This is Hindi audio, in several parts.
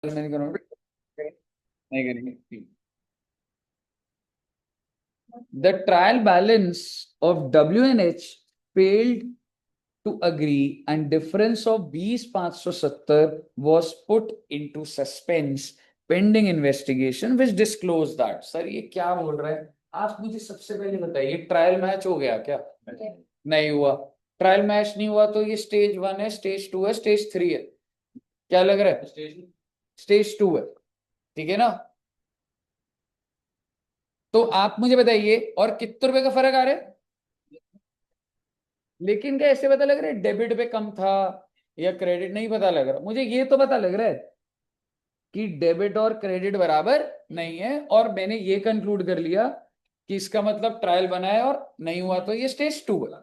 नहीं करूँगा, नहीं करेंगे। The trial balance of WNH failed to agree and difference of 20,570 was put into suspense pending investigation which disclosed that। Sir ये क्या बोल रहा है? आप मुझे सबसे पहले बताइए, ट्रायल मैच हो गया क्या? नहीं हुआ। ट्रायल मैच नहीं हुआ तो ये स्टेज 1 है, स्टेज 2 है, स्टेज 3 है? क्या लग रहा है? स्टेज 2 है। ठीक है ना? तो आप मुझे बताइए, और कितने रुपए का फर्क आ रहा है? लेकिन क्या ऐसे पता लग रहा है डेबिट पे कम था या क्रेडिट? नहीं पता लग रहा मुझे। ये तो पता लग रहा है कि डेबिट और क्रेडिट बराबर नहीं है, और मैंने ये कंक्लूड कर लिया कि इसका मतलब ट्रायल बना है और नहीं हुआ तो ये स्टेज 2 है।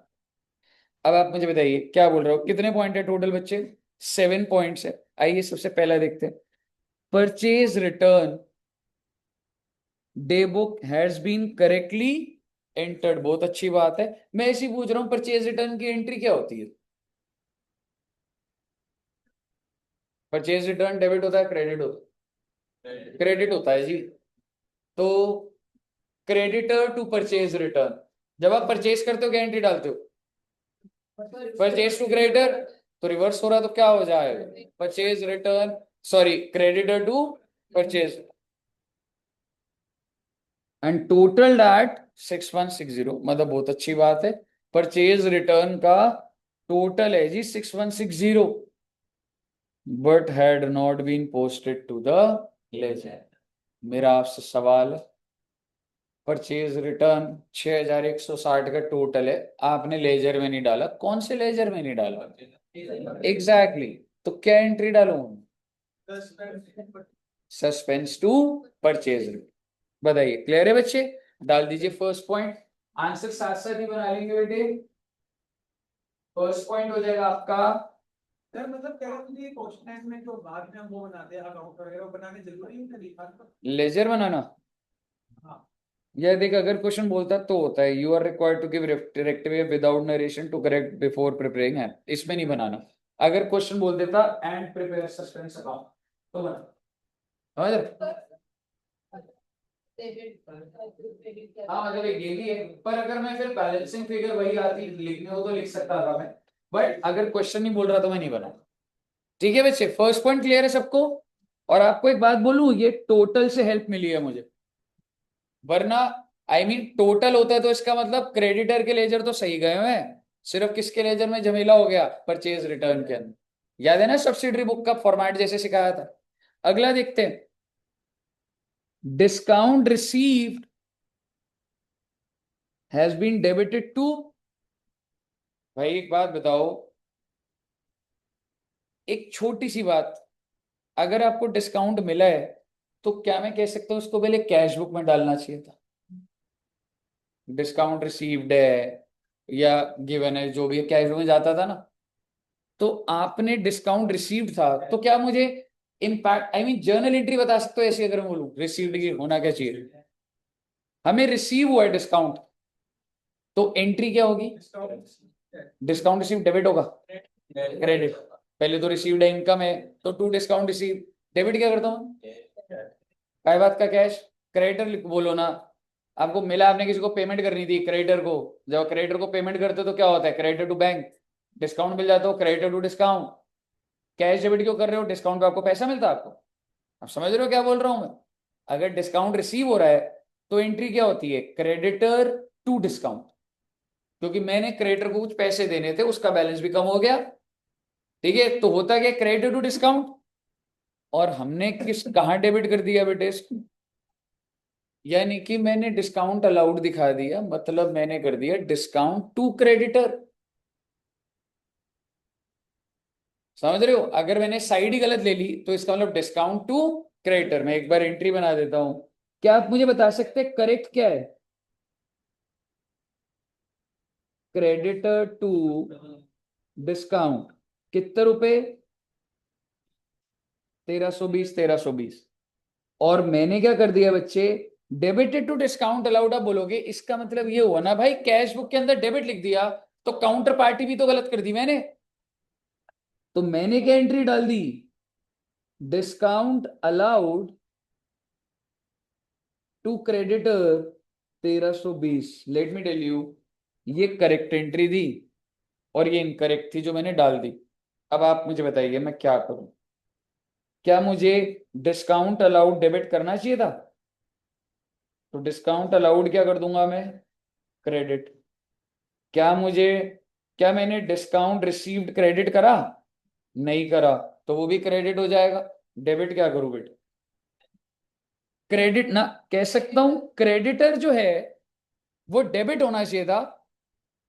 अब आप मुझे बताइए क्या बोल रहे हो, कितने पॉइंट है टोटल बच्चे? 7 पॉइंट्स है। आइए सबसे पहला देखते हैं। Purchase return day book has been correctly entered. बहुत अच्छी बात है। मैं ऐसी पूछ रहा हूं, परचेज रिटर्न की एंट्री क्या होती है? परचेज रिटर्न डेबिट होता है, क्रेडिट होता है? क्रेडिट होता है जी। तो क्रेडिटर टू परचेज रिटर्न, जब आप परचेज करते हो क्या एंट्री डालते हो? Purchase to creditor. तो रिवर्स हो रहा तो क्या हो जाएगा? Purchase return, sorry, creditor to purchase, and total that 6160। मतलब बहुत अच्छी बात है, परचेज रिटर्न का टोटल है जी 6160, but had not been posted to the ledger. मेरा आपसे सवाल है, परचेज रिटर्न 6160 का टोटल है, आपने लेजर में नहीं डाला, कौन से लेजर में नहीं डाला? Exactly exactly। तो क्या एंट्री डालूं? Suspense to purchase return. बताइए, क्लियर है बच्चे? डाल दीजिए फर्स्ट पॉइंट। आंसर साथ साथ ही बना लेंगे बेटे। फर्स्ट पॉइंट हो जाएगा आपका। सर मतलब क्या होता है क्वेश्चन में जो बाद में हम वो बनाते हैं अकाउंट वगैरह वो बनाने जरूरी है तरीका? लेजर बनाना? हाँ। यह देख, अगर क्वेश्चन बोलता तो होता है you are required to give directive without narration to correct before preparing है, इसमें नहीं बनाना। अगर क्वेश्चन बोल देता एंड प्रिपेयर सस्पेंस अकाउंट तो बना। समझ रहे? हाँ मतलब ये भी है, पर अगर मैं फिर बैलेंसिंग फिगर वही आती लिखने हो तो लिख सकता था मैं, बट अगर क्वेश्चन नहीं बोल रहा तो मैं नहीं बना। ठीक है बच्चे, फर्स्ट पॉइंट क्लियर है सबको? और आपको एक बात बोलूं, ये टोटल से हेल्प मिली है मुझे, वरना टोटल होता है तो इसका मतलब क्रेडिटर के लेजर तो सही गए हुए हैं, सिर्फ किसके लेजर में झमेला हो गया? परचेज रिटर्न के अंदर। याद है ना सब्सिडरी बुक का फॉर्मेट जैसे सिखाया था? अगला देखते हैं, discount received has been debited to. भाई एक बात बताओ, एक छोटी सी बात, अगर आपको डिस्काउंट मिला है तो क्या मैं कह सकता हूं उसको पहले कैश बुक में डालना चाहिए था? डिस्काउंट रिसीव्ड है या गिवन है, जो भी है, कैश बुक में जाता था ना। तो आपने डिस्काउंट रिसीव्ड था तो क्या मुझे इम्पैक्ट जर्नल एंट्री बता सकते हो ऐसी, अगर मैं बोलूं रिसीव्ड की होना क्या चाहिए? हमें रिसीव हुआ है डिस्काउंट, तो एंट्री क्या होगी? डिस्काउंट रिसीव डेबिट होगा, क्रेडिट? पहले तो रिसीव्ड है, इनकम है, तो टू डिस्काउंट रिसीव, डेबिट क्या करता हूँ? काय बात का कैश। क्रेडिटर बोलो ना, आपको मिला, आपने किसी को पेमेंट करनी थी क्रेडिटर को, जब क्रेडिटर को पेमेंट करते हो तो क्या होता है? क्रेडिटर टू बैंक, डिस्काउंट मिल जाता हो, creditor to discount. Cash debit क्यों कर रहे हो? डिस्काउंट पे आपको पैसा मिलता है आपको। आप समझ रहे हो क्या बोल रहा हूं मैं? अगर डिस्काउंट रिसीव हो रहा है तो एंट्री क्या होती है? क्रेडिटर टू डिस्काउंट, क्योंकि मैंने क्रेडिटर को कुछ पैसे देने थे, उसका बैलेंस भी कम हो गया। ठीक है, तो होता क्या? क्रेडिटर टू डिस्काउंट, और हमने किस कहां डेबिट कर दिया बेटे इसको? यानी कि मैंने डिस्काउंट अलाउड दिखा दिया, मतलब मैंने कर दिया डिस्काउंट टू क्रेडिटर। समझ रहे हो? अगर मैंने साइड ही गलत ले ली तो इसका मतलब डिस्काउंट टू क्रेडिटर। मैं एक बार एंट्री बना देता हूं, क्या आप मुझे बता सकते हैं करेक्ट क्या है? क्रेडिटर टू डिस्काउंट कितने रुपए? 1320, 1320। और मैंने क्या कर दिया बच्चे? Debited to discount allowed. आप बोलोगे इसका मतलब ये हुआ ना भाई, कैश बुक के अंदर डेबिट लिख दिया तो काउंटर पार्टी भी तो गलत कर दी मैंने। तो मैंने क्या एंट्री डाल दी? Discount allowed to creditor 1320। Let me tell you, ये करेक्ट एंट्री थी और ये इनकरेक्ट थी जो मैंने डाल दी। अब आप मुझे बताइए मैं क्या करूं? क्या मुझे डिस्काउंट अलाउड डेबिट करना चाहिए था? तो डिस्काउंट अलाउड क्या कर दूंगा मैं? क्रेडिट। क्या मुझे, क्या मैंने डिस्काउंट रिसीव्ड क्रेडिट करा? नहीं करा, तो वो भी क्रेडिट हो जाएगा। डेबिट क्या करूं बेटा? क्रेडिट ना कह सकता हूं, क्रेडिटर जो है वो डेबिट होना चाहिए था,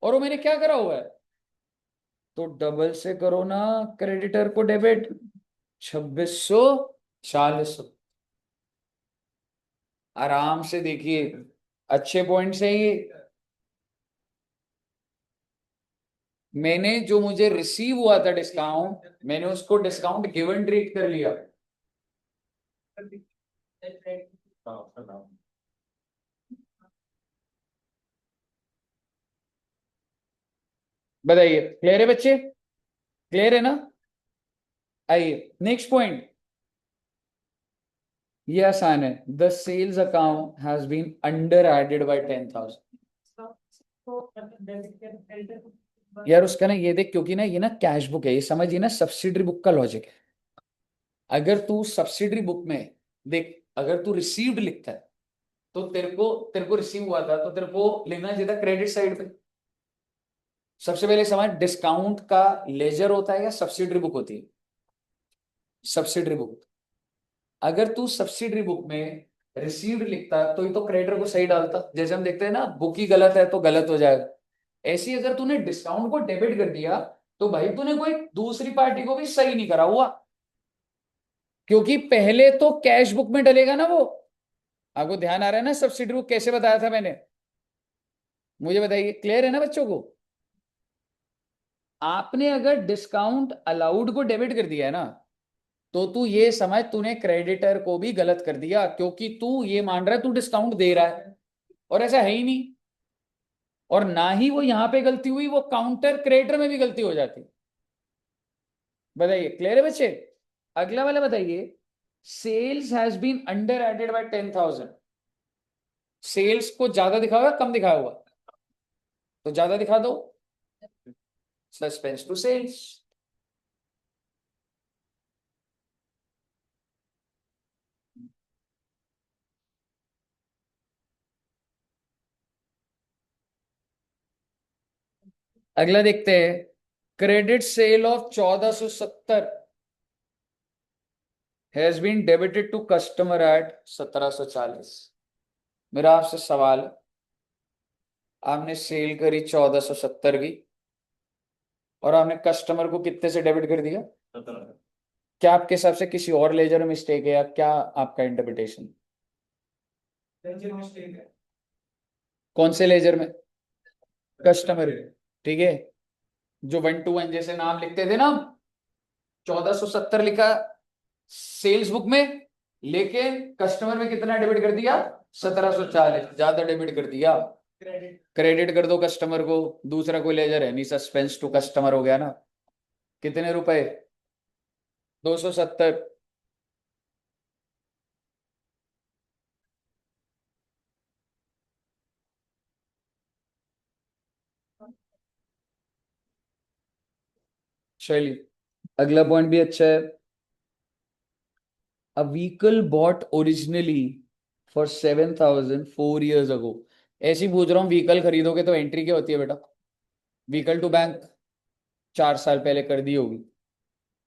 और वो मैंने क्या करा हुआ है? तो डबल से करो ना क्रेडिटर को डेबिट। 2640। आराम से देखिए, अच्छे पॉइंट से ये मैंने जो मुझे रिसीव हुआ था डिस्काउंट, मैंने उसको डिस्काउंट गिवन ट्रीट कर लिया। बताइए, क्लियर है बच्चे? क्लियर है ना? आइए नेक्स्ट पॉइंट, ये आसान है। The sales account has been under added by 10,000। यार उसका ना ये देख, क्योंकि ना ये ना कैश बुक है, ये समझिए ना सब्सिडरी बुक का लॉजिक है। अगर तू सब्सिडरी बुक में देख, अगर तू रिसीव्ड लिखता है तो तेरे को रिसीव हुआ था तो तेरे को लिखना चाहिए था क्रेडिट साइड पे। सबसे पहले समझ, डिस्काउंट का लेजर होता है या सब्सिडरी बुक होती है? Subsidiary book. अगर तू सब्सिडरी बुक में रिसीव्ड लिखता तो ये तो क्रेडिटर को सही डालता, जैसे हम देखते हैं ना बुक ही गलत है तो गलत हो जाएगा। ऐसे ही अगर तूने डिस्काउंट को डेबिट कर दिया तो भाई तूने कोई दूसरी पार्टी को भी सही नहीं करा हुआ, क्योंकि पहले तो कैश बुक में डलेगा ना वो। आपको ध्यान आ रहा है ना सब्सिडी बुक कैसे बताया था मैंने? मुझे बताइए, क्लियर है ना बच्चों को? आपने अगर डिस्काउंट अलाउड को डेबिट कर दिया है ना, तो तू ये समझ तूने क्रेडिटर को भी गलत कर दिया, क्योंकि तू ये मान रहा है तू डिस्काउंट दे रहा है, और ऐसा है ही नहीं। और ना ही वो यहां पे गलती हुई, वो काउंटर क्रेडिटर में भी गलती हो जाती। बताइए, क्लियर है बच्चे? अगला वाला बताइए, sales has been under added by 10,000। Sales को ज्यादा दिखा हुआ कम दिखाया हुआ? तो ज्यादा दिखा दो, सस्पेंस टू सेल्स। अगला देखते हैं, credit sale of 1470 has been debited to customer at 1740। मेरा आपसे सवाल है, आपने सेल करी 1470 की, और आपने कस्टमर को कितने से डेबिट कर दिया? क्या आपके हिसाब से किसी और लेजर में मिस्टेक है, या क्या आपका इंटरप्रिटेशन? कौन से लेजर में? कस्टमर। ठीक है, जो 121 जैसे नाम लिखते थे ना, 1470 लिखा सेल्स बुक में, लेकिन कस्टमर में कितना डेबिट कर दिया? 1740, ज्यादा डेबिट कर दिया। क्रेडिट कर दो कस्टमर को, दूसरा कोई लेजर है नहीं, सस्पेंस टू कस्टमर हो गया ना। कितने रुपए? 270। चलिए, अगला पॉइंट भी अच्छा है। A vehicle bought originally for 7,000 4 years ago। ऐसे ही पूछ रहा हूँ, व्हीकल खरीदोगे तो एंट्री क्या होती है बेटा? व्हीकल टू बैंक, 4 साल पहले कर दी होगी।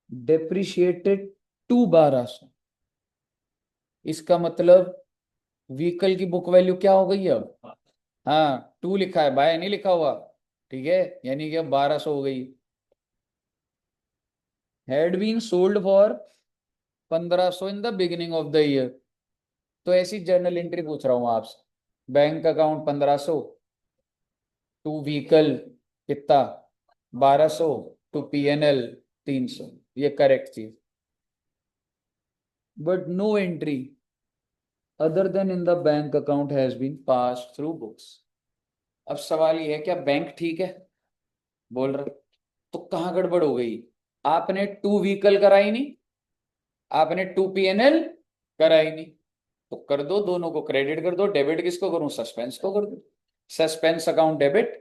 Depreciated to 1200। इसका मतलब व्हीकल की बुक वैल्यू क्या हो गई है अब? हाँ, टू लिखा है, बाय नहीं लिखा हुआ। ठीक है, यानी कि अब 1200 हो गई। Had been sold for 1500 in the beginning of the year. तो ऐसी जर्नल एंट्री पूछ रहा हूँ आपसे, बैंक अकाउंट 1500, टू व्हीकल कितना? 1200, टू पीएनएल 300। ये करेक्ट चीज, but no entry other than in the bank account has been pass through books. अब सवाल ये है, क्या बैंक ठीक है बोल रहा? तो कहाँ गड़बड़ हो गई? आपने टू व्हीकल कराई नहीं, आपने 2 PNL करा ही नहीं, तो कर दो, दोनों को क्रेडिट कर दो। डेबिट किसको करूं? सस्पेंस को कर दो। Suspense account debit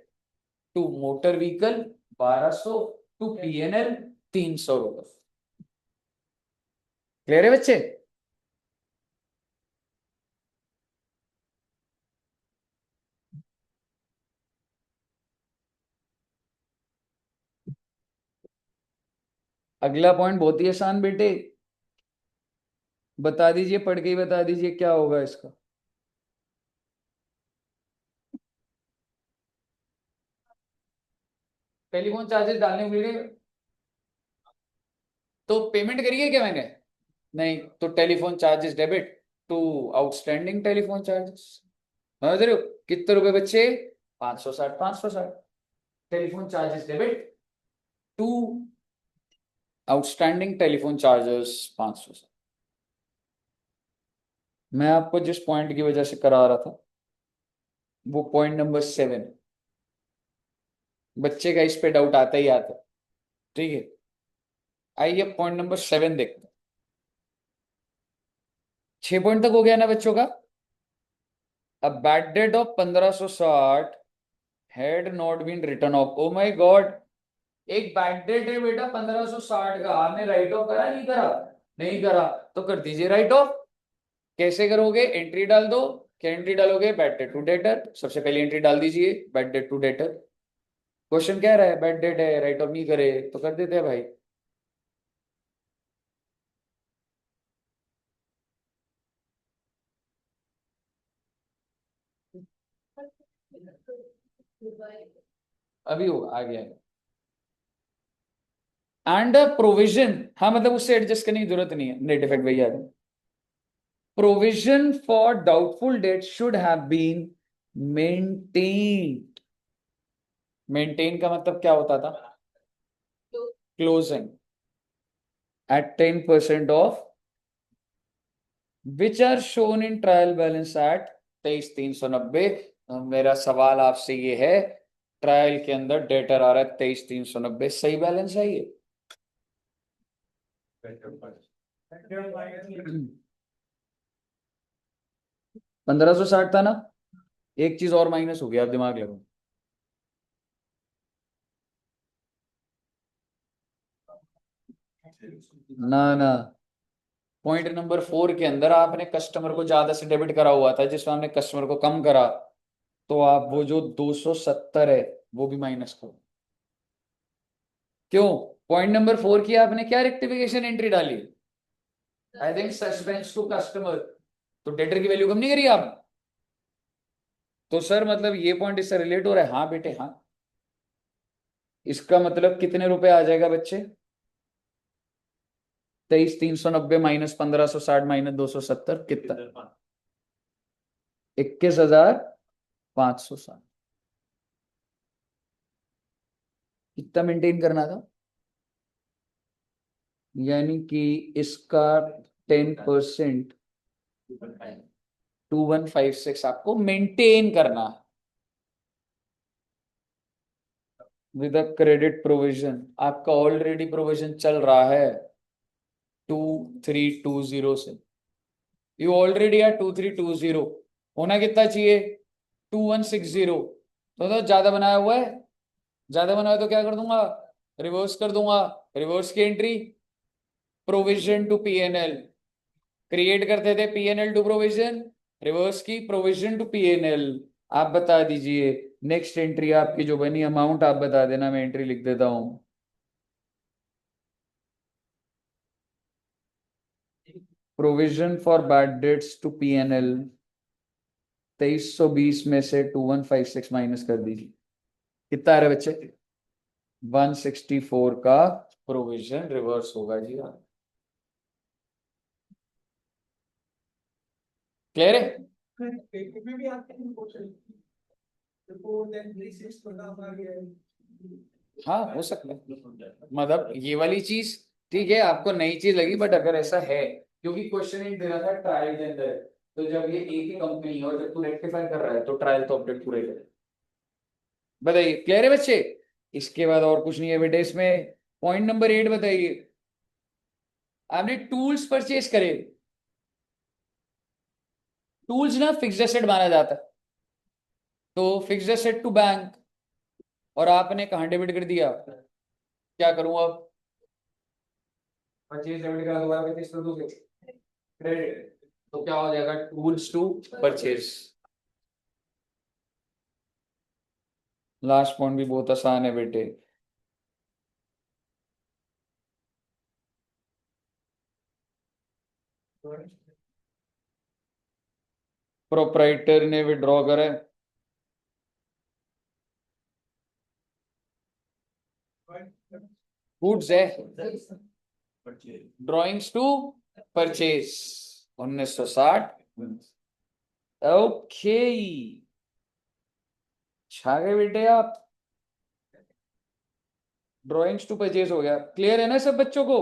to motor vehicle 1200, to PNL 300 रुपए। क्लियर है बच्चे? अगला पॉइंट बहुत ही आसान बेटे, बता दीजिए, पढ़ के ही बता दीजिए क्या होगा इसका। टेलीफोन चार्जेस डालने के लिए तो पेमेंट करिए क्या मैंने? नहीं, तो telephone charges debit to outstanding telephone charges. समझ रहे हो? कितने रुपए बच्चे? 560, 560। Telephone charges debit to outstanding telephone charges 500। मैं आपको जिस पॉइंट की वजह से करा रहा था वो पॉइंट नंबर 7। बच्चे का इस पे डाउट आता ही आता है। ठीक है, आइए पॉइंट नंबर 7 देखते हैं। 6 पॉइंट तक हो गया ना बच्चों का? अब bad debt of 1560 had not been written off. Oh my god, एक बैड डेट है बेटा 1560 का, आपने राइट ऑफ करा नहीं करा? नहीं करा, तो कर दीजिए राइट ऑफ। कैसे करोगे? एंट्री डाल दो। क्या एंट्री डालोगे? Bad debt to debtor. सबसे पहले एंट्री डाल दीजिए bad debt to debtor. Question कह रहा है बैड डेट है, राइट ऑफ नहीं करे तो कर देते हैं भाई। अभी होगा, आ गया। एंड प्रोविजन, हाँ मतलब उससे एडजस्ट करने की जरूरत नहीं है, नेट इफेक्ट वही आ रहा है। Provision for doubtful debt should have been maintained. Maintain का मतलब क्या होता था? Closing at 10% of which are shown in trial balance at 23,390। मेरा सवाल आपसे ये है, ट्रायल के अंदर डेटर आ रहा है 23,390, सही बैलेंस है ये? 1560 था ना? एक चीज और माइनस हो गया, आप दिमाग लगाओ। ना ना, पॉइंट नंबर 4 के अंदर आपने कस्टमर को ज्यादा से डेबिट करा हुआ था, जिसमें आपने कस्टमर को कम करा, तो आप वो जो 270 है वो भी माइनस करो। क्यों? पॉइंट नंबर 4 की आपने क्या रेक्टिफिकेशन एंट्री डाली? I think suspense to customer, तो डेटर की वैल्यू कम नहीं करी आप? तो सर मतलब ये पॉइंट इससे रिलेट हो रहा है? हाँ बेटे हाँ। इसका मतलब कितने रुपए आ जाएगा बच्चे? 23,390 माइनस 1560 माइनस 270 कितना? 21,560। कितना मेंटेन करना था? यानी कि इसका 10% 2156 आपको मेंटेन करना है विद अ क्रेडिट प्रोविजन। आपका ऑलरेडी प्रोविजन चल रहा है 2320 से। यू ऑलरेडी आर 2320, होना कितना चाहिए? 2160। तो ज्यादा बनाया हुआ है, ज्यादा बनाया तो क्या कर दूंगा? रिवर्स कर दूंगा। रिवर्स की entry provision to PNL, create करते थे पीएनएल टू प्रोविजन, रिवर्स की प्रोविजन टू पीएनएल। आप बता दीजिए नेक्स्ट एंट्री आपकी जो बनी, अमाउंट आप बता देना, मैं एंट्री लिख देता हूं। Provision for bad debts to PNL 2320 में से 2156 माइनस कर दीजिए। कितना आ रहा है बच्चे? 164 का प्रोविजन रिवर्स होगा जी। क्लियर है? इसमें भी आते हैं क्वेश्चन रिपोर्ट देन 36 बना आ गया है। हाँ हो सकता है, मतलब ये वाली चीज ठीक है, आपको नई चीज लगी, बट अगर ऐसा है, क्योंकि क्वेश्चन एक दे रहा था ट्रायल के अंदर, तो जब ये एक ही कंपनी है और जब तू रेक्टिफाई कर रहा है तो ट्रायल तो अपडेट पूरे करे। बताइए क्लियर है बच्चे? इसके बाद और कुछ नहीं है बेटे इसमें। पॉइंट नंबर 8 बताइए। आपने टूल्स परचेज करे, टूल्स ना फिक्स्ड एसेट माना जाता है, तो फिक्स्ड एसेट टू बैंक, और आपने कहाँ डेबिट कर दिया, क्या करूं अब, 25 डेबिट करा, दोबारा 25 कर दोगे क्रेडिट, तो क्या हो जाएगा, tools to purchase. Last point भी बहुत आसान है बेटे। प्रोप्राइटर ने विड्रॉ करा, गुड्स है, ड्राइंग्स टू परचेज 1960। ओके, छा गए बेटे आप। ड्राइंग्स टू परचेज हो गया, क्लियर है ना सब बच्चों को।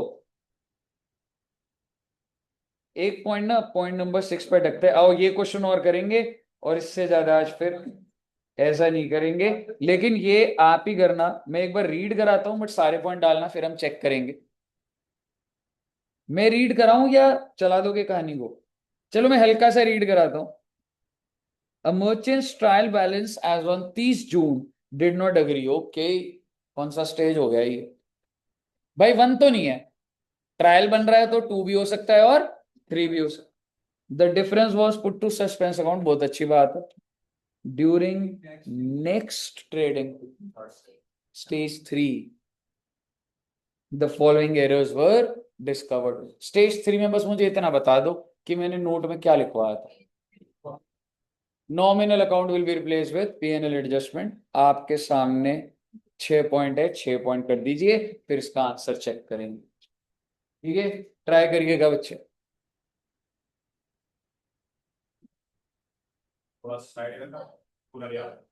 एक पॉइंट ना पॉइंट नंबर 6 पे रखते हैं, आओ ये क्वेश्चन और करेंगे, और इससे ज्यादा आज फिर ऐसा नहीं करेंगे, लेकिन ये आप ही करना, मैं एक बार रीड कराता हूं बट सारे पॉइंट डालना, फिर हम चेक करेंगे। मैं रीड कराऊं या चला दोगे कहानी को? चलो मैं हल्का सा रीड कराता हूं। A merchant's trial balance as on 30 June did not agree। Okay, कौन सा स्टेज हो गया ये भाई, 1 तो नहीं है, ट्रायल बन रहा है तो 2 भी हो सकता है और 3 भी हो सकता है। The difference was put to suspense account, बहुत अच्छी बात है। During next trading stage 3 the following errors were discovered. Stage 3 में बस मुझे इतना बता दो कि मैंने नोट में क्या लिखवाया था। Nominal account will be replace with P&L adjustment, आपके सामने 6 पॉइंट है, 6 पॉइंट कर दीजिए, फिर इसका आंसर चेक करेंगे। ठीक है, ट्राई करिएगा बच्चे। थोड़ा साइड में पूरा यार।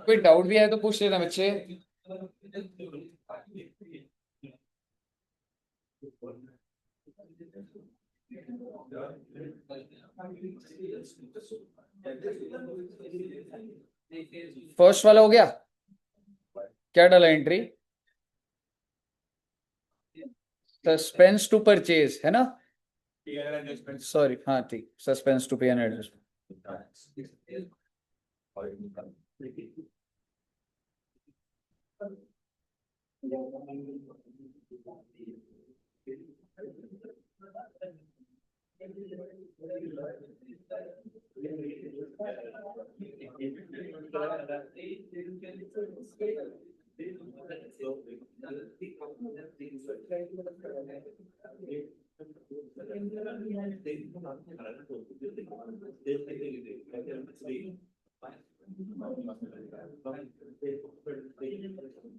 कोई डाउट भी है तो पूछ लेना बच्चे। फर्स्ट वाला हो गया, क्या डाला एंट्री, सस्पेंस टू परचेज है ना, सॉरी हाँ ठीक, सस्पेंस टू P&L एडजस्टमेंट।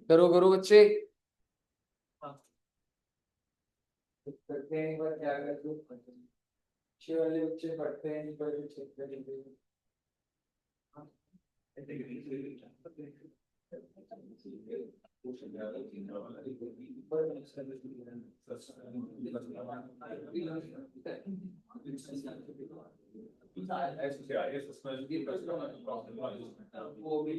करो करो बच्चे। करते हैं एक बार, क्या करते हो? अच्छे वाले बच्चे पढ़ते हैं, बड़े बच्चे पढ़ते हैं। वो भी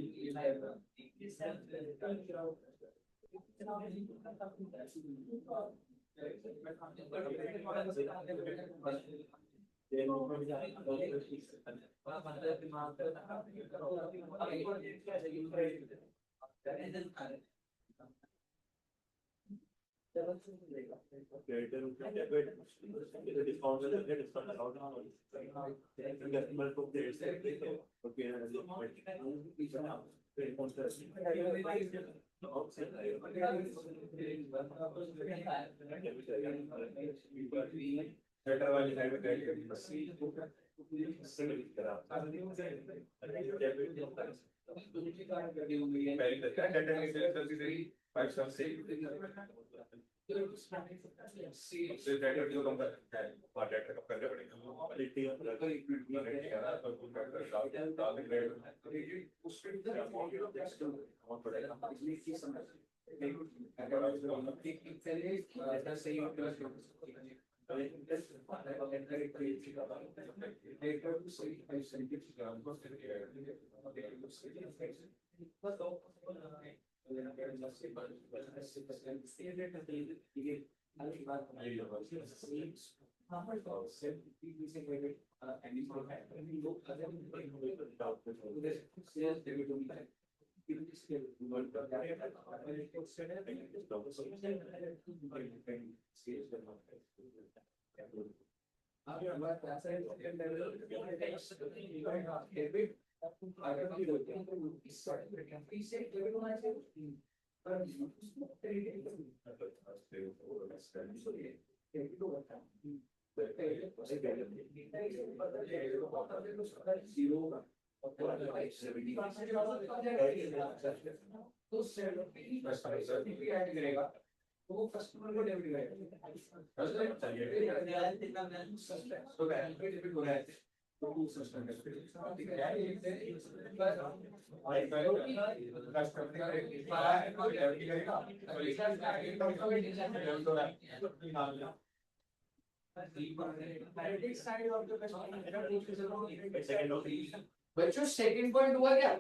बच्चों सेकंड पॉइंट हुआ क्या?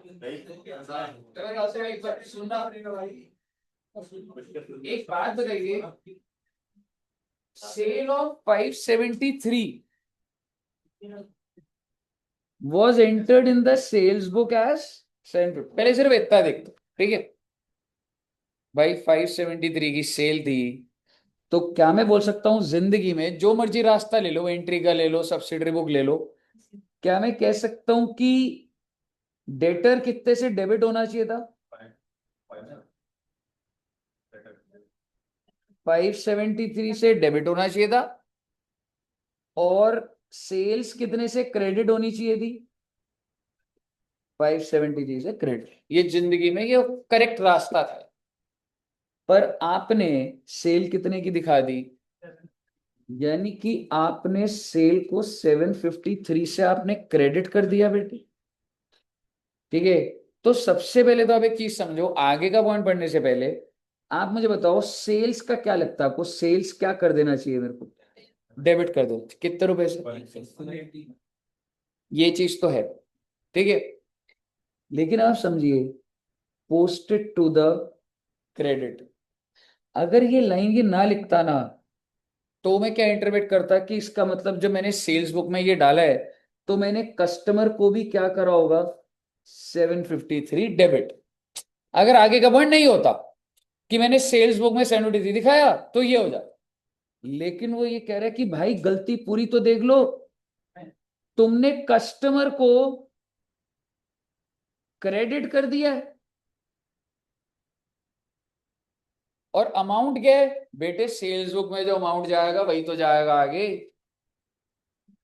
एक बार सुनना, एक बात बताइए, cell of 573 was entered in the sales book as 750। पहले सिर्फ इतना देख दो, ठीक है भाई। 573 की सेल थी, तो क्या मैं बोल सकता हूं जिंदगी में जो मर्जी रास्ता ले लो, एंट्री का ले लो, सब्सिडरी बुक ले लो, क्या मैं कह सकता हूं कि डेटर कितने से डेबिट होना चाहिए था? 573 से डेबिट होना चाहिए था, और सेल्स कितने से क्रेडिट होनी चाहिए थी? 573 से क्रेडिट। ये जिंदगी में ये करेक्ट रास्ता था, पर आपने सेल कितने की दिखा दी? यानी कि आपने सेल को 753 से आपने क्रेडिट कर दिया बेटे, ठीक है। तो सबसे पहले तो आप एक चीज समझो, आगे का पॉइंट पढ़ने से पहले आप मुझे बताओ सेल्स का क्या लगता है आपको? सेल्स क्या कर देना चाहिए मेरे को? डेबिट कर दो। कितने रुपए से? ये चीज तो है, ठीक है। लेकिन आप समझिए, पोस्टेड टू द क्रेडिट, अगर ये लाइन ये ना लिखता ना, तो मैं क्या इंटरप्रेट करता कि इसका मतलब जब मैंने सेल्स बुक में ये डाला है, तो मैंने कस्टमर को भी क्या करा होगा? 753 डेबिट। अगर आगे का पॉइंट नहीं होता कि मैंने सेल्स बुक में 753 दिखाया, तो ये हो जाता। लेकिन वो ये कह रहा है कि भाई गलती पूरी तो देख लो, तुमने कस्टमर को क्रेडिट कर दिया है और अमाउंट क्या है बेटे, सेल्स बुक में जो अमाउंट जाएगा वही तो जाएगा आगे।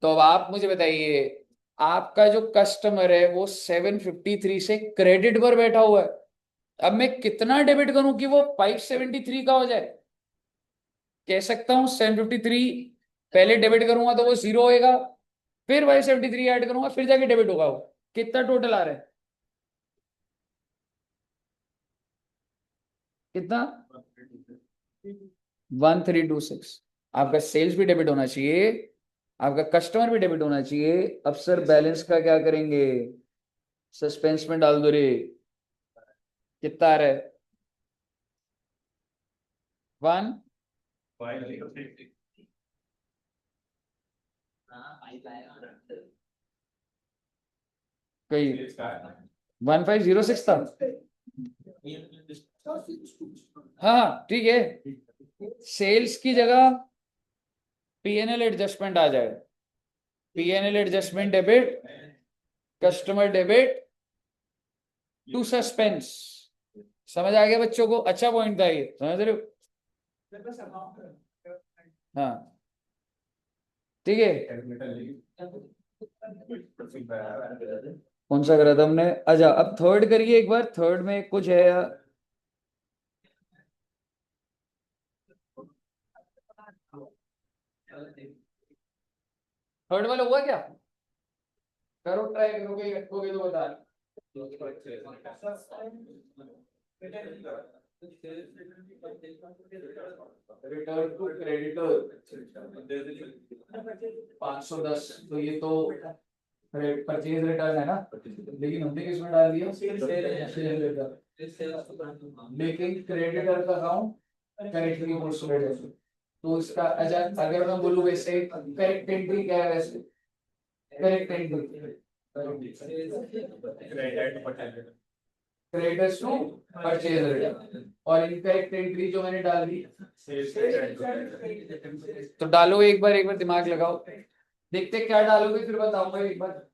तो अब आप मुझे बताइए, आपका जो कस्टमर है वो 753 से क्रेडिट पर बैठा हुआ है, अब मैं कितना डेबिट करूं कि वो 573 का हो जाए? कह सकता हूं 753 पहले डेबिट करूंगा तो वो 0 होएगा, फिर 573 ऐड करूंगा फिर जाके डेबिट होगा। वो कितना टोटल आ रहा है, कितना? 1326। आपका सेल्स भी डेबिट होना चाहिए, आपका कस्टमर भी डेबिट होना चाहिए। अब सर बैलेंस का क्या करेंगे? सस्पेंस में डाल दो रे। कितना आ रहा है? 1 कहीं 1506 था। हाँ ठीक है, सेल्स की जगह पीएनएल एडजस्टमेंट आ जाए, PNL adjustment debit, customer debit to suspense. समझ आ गया बच्चों को? अच्छा पॉइंट था ये, समझ रहे हो? हाँ ठीक है। कौन सा करा था हमने? अच्छा अब थर्ड करिए एक बार, थर्ड में कुछ है? थर्ड वाला हुआ क्या? करो ट्राई, करोगे रखोगे तो बता। रिटर्न टू क्रेडिटर 510, तो ये तो परचेज रिटर्न है ना, लेकिन हमने किसमें डाल दिया? Cell return. लेकिन क्रेडिटर का अकाउंट करेक्टली पोस्टेड है, तो इसका अच्छा अगर मैं बोलूं वैसे करेक्ट एंट्री क्या है वैसे? Correct entry creditors to purchase return, और इनकरेक्ट एंट्री जो मैंने डाल दी। तो डालो एक बार दिमाग लगाओ, देखते क्या डालोगे फिर बताऊंगा एक बार।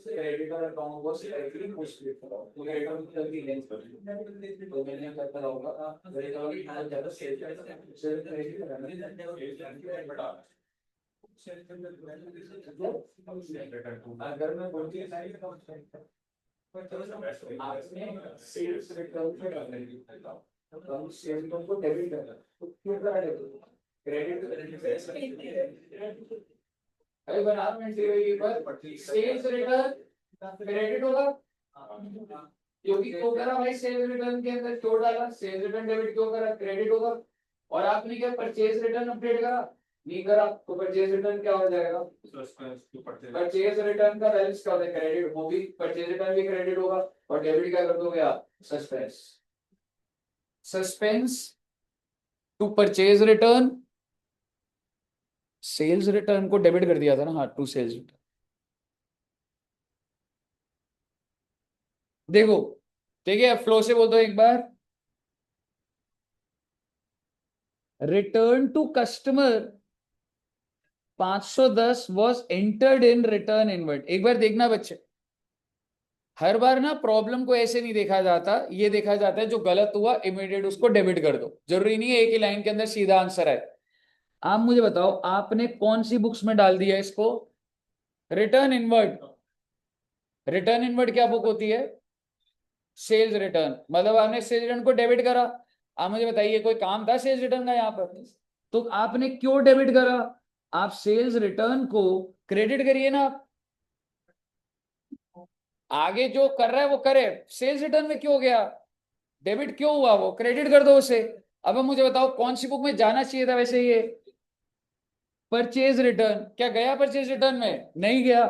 Creditor account was correctly posted, तो क्रेडिटर की जल्दी लेंस कर तो मैंने क्या करा होगा, क्रेडिटर की ज्यादा सेल अगर मैं बोलती आपने सेल्स रिटर्न पे डालना है, तो हम सेल्स रिटर्न को डेबिट करना है, तो क्यों करा डेबिट? क्रेडिट अरे बना मेंटेन पर सेल्स रिटर्न क्रेडिट होगा, क्योंकि क्यों करा भाई सेल्स रिटर्न के अंदर क्यों डाला? सेल्स रिटर्न डेबिट क्यों करा? क्रेडिट होगा। और आपने क्या परचेज रिटर्न अपडेट करा? नहीं करा, तो परचेज रिटर्न क्या हो जाएगा? परचेज रिटर्न का बैलेंस क्या होता है? क्रेडिट, वो भी परचेज रिटर्न भी क्रेडिट होगा, और डेबिट क्या कर दोगे आप? Suspense. Suspense to purchase return, sales return को डेबिट कर दिया था ना, हाँ टू सेल्स रिटर्न। देखो ठीक है, फ्लो से बोल दो एक बार। Return to customer 510 was entered in return inward। एक बार देखना बच्चे, हर बार ना प्रॉब्लम को ऐसे नहीं देखा जाता, ये देखा जाता है जो गलत हुआ इमीडिएट उसको डेबिट कर दो, जरूरी नहीं है एक ही लाइन के अंदर सीधा आंसर है। आप मुझे बताओ आपने कौन सी बुक्स में डाल दिया इसको? Return inward. रिटर्न इनवर्ड क्या बुक होती है? सेल्स रिटर्न, मतलब आपने सेल्स रिटर्न को डेबिट करा। आप मुझे बताइए कोई काम था सेल्स रिटर्न का यहाँ पर? तो आपने क्यों डेबिट करा? आप सेल्स रिटर्न को क्रेडिट करिए ना, आप आगे जो कर रहा है वो करे, सेल्स रिटर्न में क्यों गया? डेबिट क्यों हुआ? वो क्रेडिट कर दो उसे। अब मुझे बताओ कौन सी बुक में जाना चाहिए था वैसे? ये परचेज रिटर्न क्या गया? परचेज रिटर्न में नहीं गया,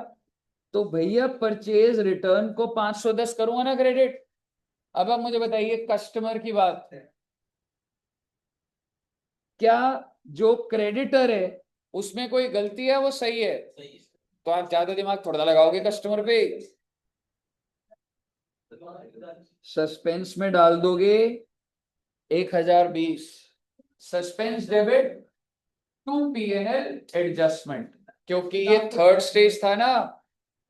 तो भैया परचेज रिटर्न को 510 करूंगा ना क्रेडिट। अब आप मुझे बताइए, कस्टमर की बात है, क्या जो क्रेडिटर है उसमें कोई गलती है, वो सही है? तो आप ज्यादा दिमाग थोड़ा लगाओगे कस्टमर पे, सस्पेंस में डाल दोगे 1020, suspense debit to PNL adjustment, क्योंकि ये थर्ड स्टेज था ना,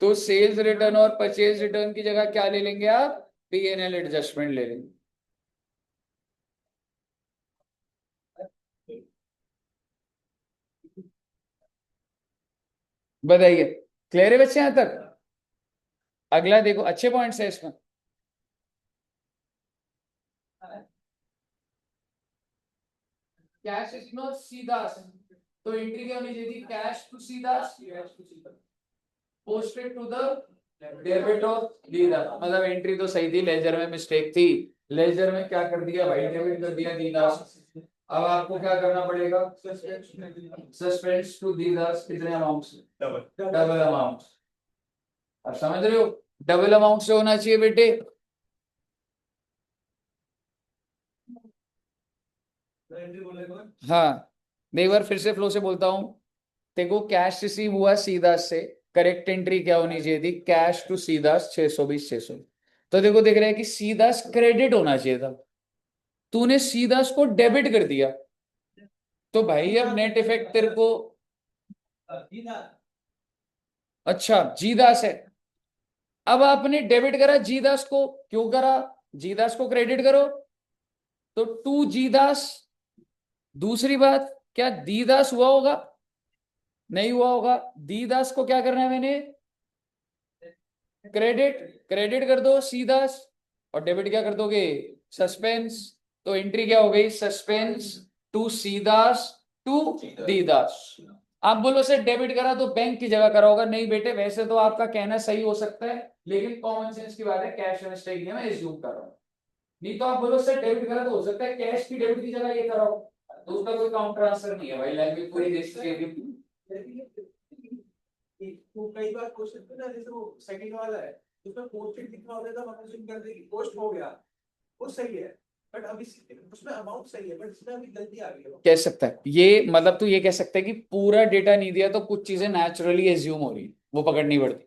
तो सेल्स रिटर्न और परचेज रिटर्न की जगह क्या ले लेंगे आप? पीएनएल एडजस्टमेंट ले लेंगे। बताइए, क्लियर है बच्चे यहां तक? अगला देखो, अच्छे पॉइंट्स है इसमें। कैश इज नॉट सीधा, तो एंट्री क्या होनी चाहिए? कैश टू सीधा, posted to the debit of dealer. मतलब एंट्री तो सही थी, लेजर में मिस्टेक थी, लेजर में क्या कर दिया भाई? डेबिट कर दिया डीलर। अब आपको क्या करना पड़ेगा? सस्पेंस टू डीलर कितने अमाउंट से? Double amount. अब समझ रहे हो, डबल अमाउंट से होना चाहिए बेटे। हाँ, मैं एक बार फिर से फ्लो से बोलता हूं। देखो, कैश रिसीव हुआ सीधा से, करेक्ट एंट्री क्या होनी चाहिए थी? कैश टू सीधा 620 600। तो देखो, देख रहे हैं कि सीधा क्रेडिट होना चाहिए था, तूने सीधा को डेबिट कर दिया, तो भाई अब नेट इफेक्ट तेरे को, अच्छा जीदास है। अब आपने डेबिट करा जीदास को, क्यों करा? जीदास को क्रेडिट करो, तो टू जीदास। दूसरी बात, क्या दीदास हुआ होगा? नहीं हुआ होगा। दीदास को क्या करना है मैंने? क्रेडिट, क्रेडिट कर दो सीदास, और डेबिट क्या कर दोगे? सस्पेंस। तो एंट्री क्या हो गई? सस्पेंस टू सीदास टू दीदास। आप बोलो सर डेबिट करा तो बैंक की जगह करा होगा। नहीं बेटे, वैसे तो आपका कहना सही हो सकता है, लेकिन कॉमन सेंस की बात है, कैश में मिस्टेक नहीं है, मैं एज्यूम कर रहा हूं। नहीं तो आप बोलो सर डेबिट करा तो हो सकता है कैश की डेबिट की जगह ये करा हो, तो उसका कोई काउंटर आंसर नहीं है भाई, लैंग्वेज पूरी तो कई बार क्वेश्चन पे ना, जैसे वो सेकंड वाला है, उसमें पोस्टेड लिखा होता था, मतलब जिम कर देगी पोस्ट हो गया, वो सही है, बट अभी उसमें अमाउंट सही है, बट इसमें अभी गलती आ गई है। कह सकता है ये, मतलब तू ये कह सकता है कि पूरा डेटा नहीं दिया तो कुछ चीजें नेचुरली एज्यूम हो रही, वो पकड़नी पड़ती।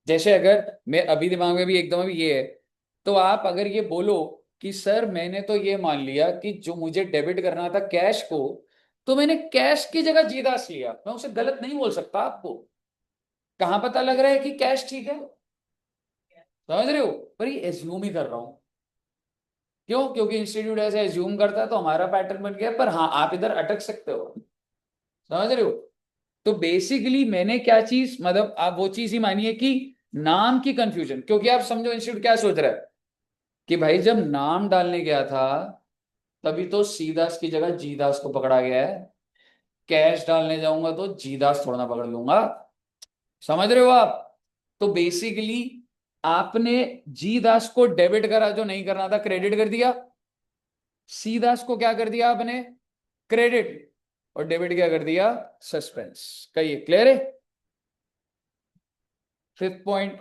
जैसे अगर मैं अभी दिमाग में भी एकदम अभी ये है, तो आप अगर ये बोलो कि सर मैंने तो ये मान लिया कि जो मुझे डेबिट करना था कैश को, तो मैंने कैश की जगह जीदास लिया, मैं उसे गलत नहीं बोल सकता। आपको कहां पता लग रहा है कि कैश ठीक है? समझ रहे हो? पर ये एज्यूम ही कर रहा हूं। क्यों? क्योंकि इंस्टीट्यूट ऐसे एज्यूम करता है, तो हमारा पैटर्न बन गया। पर हाँ, आप इधर अटक सकते हो। समझ रहे हो? तो बेसिकली मैंने क्या चीज, मतलब आप वो चीज ही मानिए कि नाम की कंफ्यूजन, क्योंकि आप समझो इंस्टीट्यूट क्या सोच रहा है कि भाई जब नाम डालने गया था तभी तो सीदास की जगह जीदास को पकड़ा गया है, कैश डालने जाऊंगा तो जीदास थोड़ा ना पकड़ लूंगा। समझ रहे हो आप? तो बेसिकली आपने जीदास को डेबिट करा, जो नहीं करना था क्रेडिट कर दिया। सीदास को क्या कर दिया आपने? क्रेडिट। और डेबिट क्या कर दिया? सस्पेंस। कहिए, क्लियर है? फिफ्थ पॉइंट,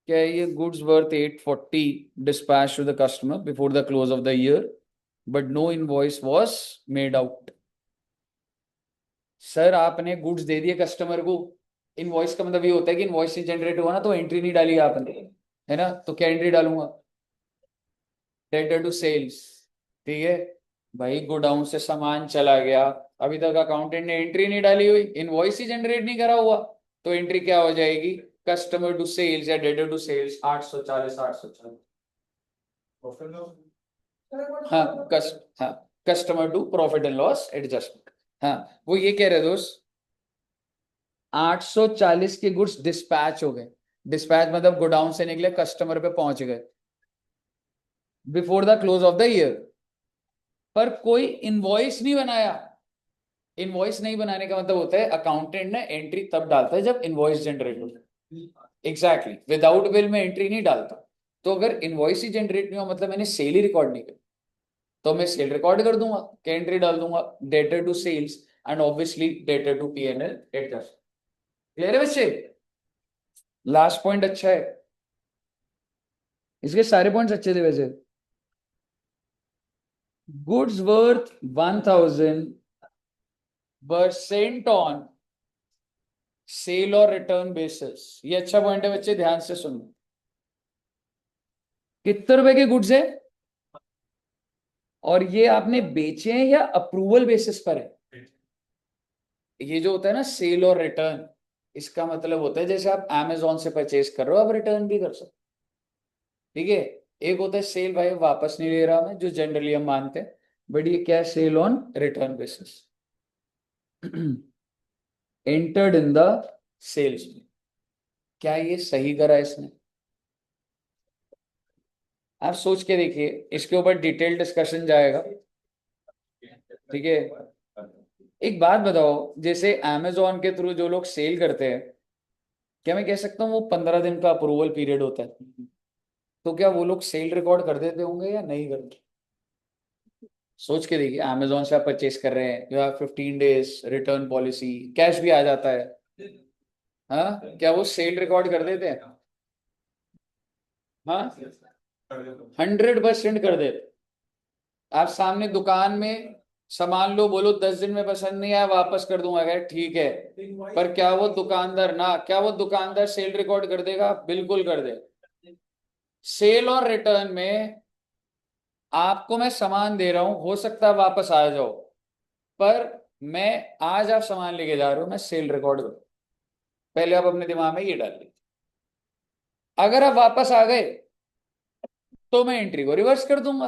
क्या है ये? Goods worth 840 dispatch to the customer before the close of the year, but no invoice was made out. Sir आपने गुड्स दे दिए कस्टमर को, इनवॉइस का मतलब ये होता है कि इनवॉइस नहीं जनरेट हुआ ना, तो एंट्री नहीं डाली आपने, है ना? तो क्या एंट्री डालूंगा? Debtor to sales. ठीक है भाई, गोडाउन से सामान चला गया, अभी तक अकाउंटेंट ने एंट्री नहीं डाली हुई, इनवॉइस ही जनरेट नहीं करा हुआ, तो एंट्री क्या हो जाएगी? कस्टमर टू सेल्स या डेटर टू सेल्स 840 840। हाँ, customer to profit and loss adjustment. हाँ, वो ये कह रहे दोस्त, 840 के गुड्स डिस्पैच हो गए। डिस्पैच मतलब गोडाउन से निकले, कस्टमर पे पहुंच गए before the close of the year, पर कोई इनवॉइस नहीं बनाया। इनवॉइस नहीं बनाने का मतलब होता है अकाउंटेंट ने एंट्री तब डालता है जब इनवॉइस जनरेट हो जाए। एग्जैक्टली, विदाउट बिल में एंट्री नहीं डालता। तो अगर इनवॉइस ही जनरेट नहीं हुआ, मतलब मैंने सेल ही रिकॉर्ड नहीं की। तो मैं सेल रिकॉर्ड कर दूंगा, क्या एंट्री डाल दूंगा, debtor to sales and obviously debtor to P&L adjust. Clear है बच्चे? लास्ट पॉइंट अच्छा है, इसके सारे पॉइंट्स अच्छे थे वैसे। Goods worth 1000 were sent on sale और रिटर्न बेसिस। ये अच्छा पॉइंट है बच्चे, ध्यान से सुनो। कितने रुपए के गुड्स है और ये आपने बेचे हैं या अप्रूवल बेसिस पर है? ये जो होता है ना सेल और रिटर्न, इसका मतलब होता है जैसे आप Amazon से परचेज कर रहे हो, आप रिटर्न भी कर सकते हो। ठीक है, एक होता है सेल, भाई वापस नहीं ले रहा मैं, जो जनरली हम मानते हैं, बट ये क्या है, sale on return basis. Entered in the sales. क्या ये सही करा इसने? आप सोच के देखिए, इसके ऊपर डिटेल डिस्कशन जाएगा। ठीक है, एक बात बताओ, जैसे Amazon के थ्रू जो लोग सेल करते हैं, क्या मैं कह सकता हूँ वो 15 दिन का अप्रूवल पीरियड होता है, तो क्या वो लोग सेल रिकॉर्ड कर देते होंगे या नहीं करते? सोच के देखिए, Amazon से आप परचेस कर रहे हैं, you have 15 days return policy, cash भी आ जाता है, हाँ क्या वो सेल रिकॉर्ड कर देते हैं? हाँ, 100% कर देते। आप सामने दुकान में सामान लो, बोलो 10 दिन में पसंद नहीं आया वापस कर दूंगा, क्या ठीक है, पर क्या वो दुकानदार सेल रिकॉर्ड कर देगा? बिल्कुल कर दे। सेल और रिटर्न में आपको मैं सामान दे रहा हूं, हो सकता है वापस आ जाओ, पर मैं आज आप सामान लेके जा रहे हो, मैं सेल रिकॉर्ड करूं। पहले आप अपने दिमाग में ये डाल लीजिए, अगर आप वापस आ गए तो मैं एंट्री को रिवर्स कर दूंगा।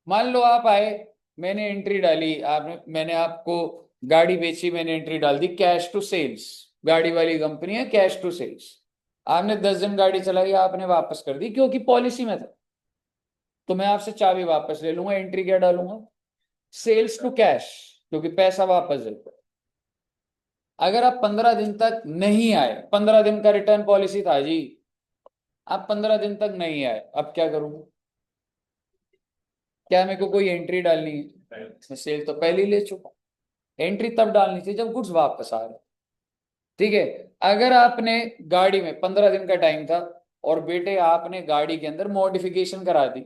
मान लो आप आए, मैंने एंट्री डाली, मैंने आपको गाड़ी बेची, मैंने एंट्री डाल दी कैश टू सेल्स, गाड़ी वाली कंपनी है, कैश टू सेल्स। आपने 10 दिन गाड़ी चलाई, आपने वापस कर दी क्योंकि पॉलिसी में था, तो मैं आपसे चाबी वापस ले लूंगा, एंट्री क्या डालूंगा, सेल्स टू कैश, क्योंकि पैसा वापस दे। अगर आप 15 दिन तक नहीं आए, 15 दिन का रिटर्न पॉलिसी था जी, आप 15 दिन तक नहीं आए, अब क्या करूंगा? क्या मेरे को कोई एंट्री डालनी है? मैं सेल तो पहले ही ले चुका, एंट्री तब डालनी थी जब गुड्स वापस आ रहे। ठीक है, अगर आपने गाड़ी में 15 दिन का टाइम था और बेटे आपने गाड़ी के अंदर मॉडिफिकेशन करा दी,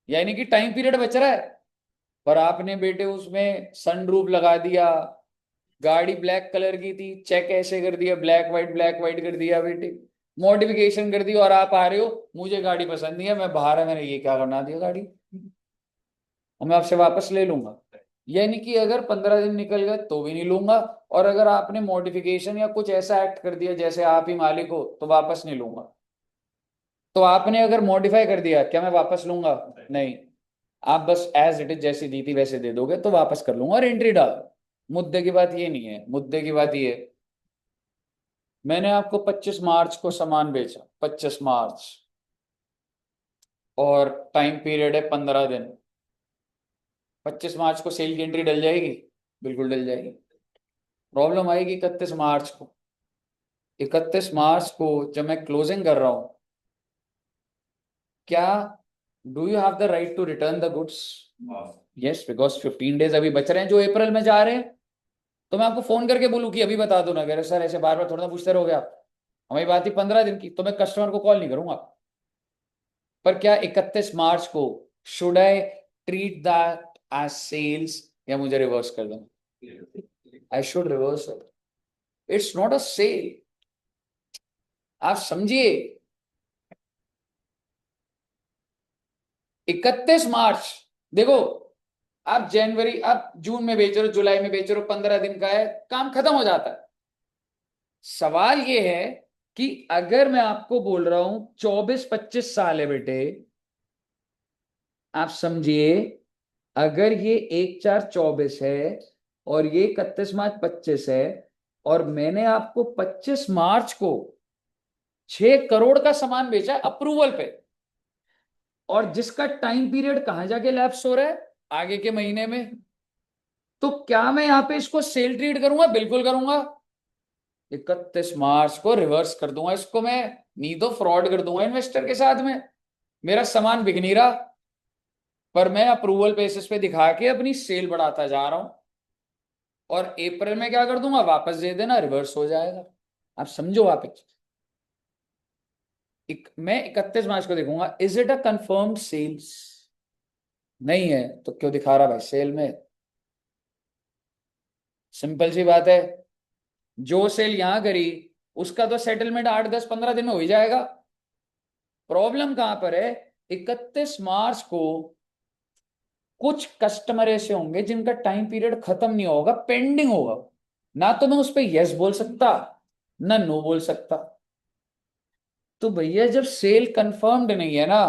यानी कि टाइम पीरियड बच रहा है, पर आपने बेटे उसमें सनरूफ लगा दिया, गाड़ी ब्लैक कलर की थी, चेक ऐसे कर दिया, ब्लैक वाइट कर दिया बेटे, मॉडिफिकेशन कर दी, और आप आ रहे हो, मुझे गाड़ी पसंद नहीं है, मैं बाहर है, मैंने ये क्या बना दिया गाड़ी, और मैं आपसे वापस ले लूंगा। यानी कि अगर 15 दिन निकल गए तो भी नहीं लूंगा, और अगर आपने मॉडिफिकेशन या कुछ ऐसा एक्ट कर दिया जैसे आप ही मालिक हो, तो वापस नहीं लूंगा। तो आपने अगर मॉडिफाई कर दिया, क्या मैं वापस लूंगा? नहीं, आप बस एज इट इज जैसी दी थी वैसे दे दोगे तो वापस कर लूंगा और एंट्री डाल। मुद्दे की बात ये नहीं है, मुद्दे की बात ये है, मैंने आपको 25 मार्च को सामान बेचा, 25 मार्च, और टाइम पीरियड है 15 दिन। 25 मार्च को सेल की एंट्री डल जाएगी? बिल्कुल डल जाएगी। प्रॉब्लम आएगी 31 मार्च को। 31 मार्च को जब मैं क्लोजिंग कर रहा हूं, क्या do you have the right to return the goods? Yes, because 15 days अभी बच रहे हैं जो अप्रैल में जा रहे हैं। तो मैं आपको फोन करके बोलूं कि अभी बता दो ना, अगर सर ऐसे बार बार थोड़ा ना पूछते रहोगे आप, हमारी बात ही 15 दिन की, तो मैं कस्टमर को कॉल नहीं करूंगा। पर क्या 31 मार्च को should I treat that as sales, या मुझे रिवर्स कर देना? I should reverse it, it's not a sale. आप समझिए, 31 मार्च, देखो, आप जनवरी, आप जून में बेच रहे हो, जुलाई में बेच रहे हो, 15 दिन का है, काम खत्म हो जाता है। सवाल ये है कि अगर मैं आपको बोल रहा हूं 24-25 साल है बेटे, आप समझिए, अगर ये 1/4/24 है और ये 31 मार्च 25 है, और मैंने आपको 25 मार्च को 6 करोड़ का सामान बेचा अप्रूवल पे, और जिसका टाइम पीरियड कहां जाके लैप्स हो रहा है, आगे के महीने में, तो क्या मैं यहां पे इसको सेल ट्रीट करूंगा? बिल्कुल करूंगा। 31 मार्च को रिवर्स कर दूंगा इसको, मैं नहीं तो फ्रॉड कर दूंगा इन्वेस्टर के साथ में, मेरा सामान बिक नहीं रहा। पर मैं अप्रूवल बेसिस पे दिखा के अपनी सेल बढ़ाता जा रहा हूं, और अप्रैल में क्या कर दूंगा, वापस दे देना, रिवर्स हो जाएगा। आप समझो वापस। मैं 31 मार्च को देखूंगा, is it a confirmed sales? नहीं है तो क्यों दिखा रहा भाई सेल में? सिंपल सी बात है। जो सेल यहां करी उसका तो सेटलमेंट 8 10 15 दिन में हो ही जाएगा। प्रॉब्लम कहां पर है, 31 मार्च को कुछ कस्टमर ऐसे होंगे जिनका टाइम पीरियड खत्म नहीं होगा, पेंडिंग होगा। ना तो मैं उस पर यस बोल सकता, ना नो बोल सकता। तो भैया जब सेल कंफर्म्ड नहीं है ना,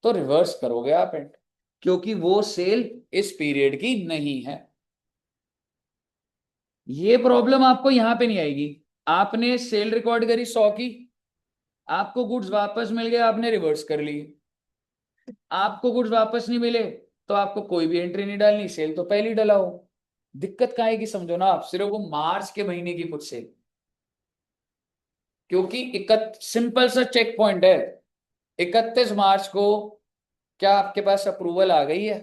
तो रिवर्स करोगे आप एंड, क्योंकि वो सेल इस पीरियड की नहीं है। ये प्रॉब्लम आपको यहां पे नहीं आएगी। आपने सेल रिकॉर्ड करी 100 की, आपको गुड्स वापस मिल गए, आपने रिवर्स कर ली। आपको गुड्स वापस नहीं मिले तो आपको कोई भी एंट्री नहीं डालनी, सेल तो पहले ही डला हो। दिक्कत क्या आएगी समझो ना आप, सिर्फ वो मार्च के महीने की कुछ सेल। क्योंकि सिंपल सा चेक पॉइंट है, 31 मार्च को क्या आपके पास अप्रूवल आ गई है?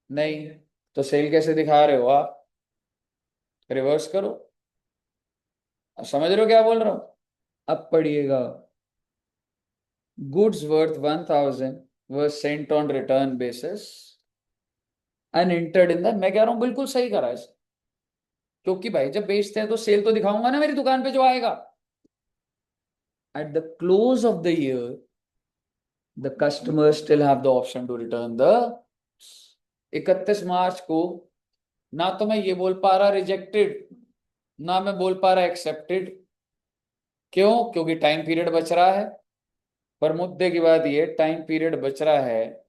नहीं। तो सेल कैसे दिखा रहे हो आप? रिवर्स करो। अब समझ रहे हो क्या बोल रहा हूं? अब पढ़िएगा, goods worth 1000 were sent on return basis and entered in the, मैं कह रहा हूं बिल्कुल सही करा है। क्योंकि भाई जब बेचते हैं तो सेल तो दिखाऊंगा ना मेरी दुकान पे जो आएगा। At the close of the year the customer still have the option to return the. 31 March को ना तो मैं ये बोल पा रहा रिजेक्टेड, ना मैं बोल पा रहा एक्सेप्टेड। क्यों? क्योंकि टाइम पीरियड बच रहा है। पर मुद्दे की बात ये, टाइम पीरियड बच रहा है,